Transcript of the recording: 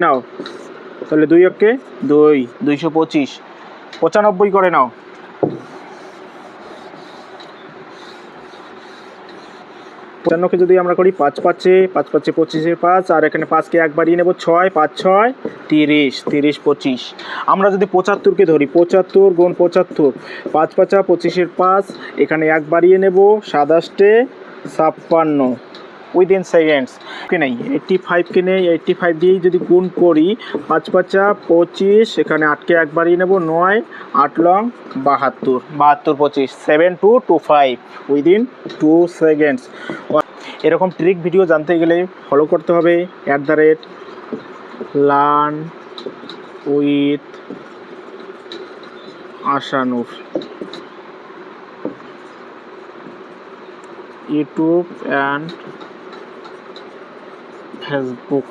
নাও তাহলে 2 অক্ষে 2, 225, 95 করে নাও। 95 যদি আমরা করি 5 5 5 5 25 5, আর এখানে 5 কে 1 বাড়িয়ে নেব 6, 5 6 30, 30 25। আমরা যদি 75 কে ধরি 75 গুণ 75, 5 5 25 5, এখানে 1 বাড়িয়ে নেব 27 56 উইদিন সেকেন্ডস। কে নেই 85 কে নেই, 85 দিয়েই যদি গুণ করি 5 5 25, এখানে 8 কে 1 বাড়িয়ে নেব 9, 8 লং 72, 72 25, 7225 উইদিন 2 সেকেন্ডস। এরকম ট্রিক ভিডিও জানতে গেলে ফলো করতে হবে @learn with Ashanur YouTube and Facebook.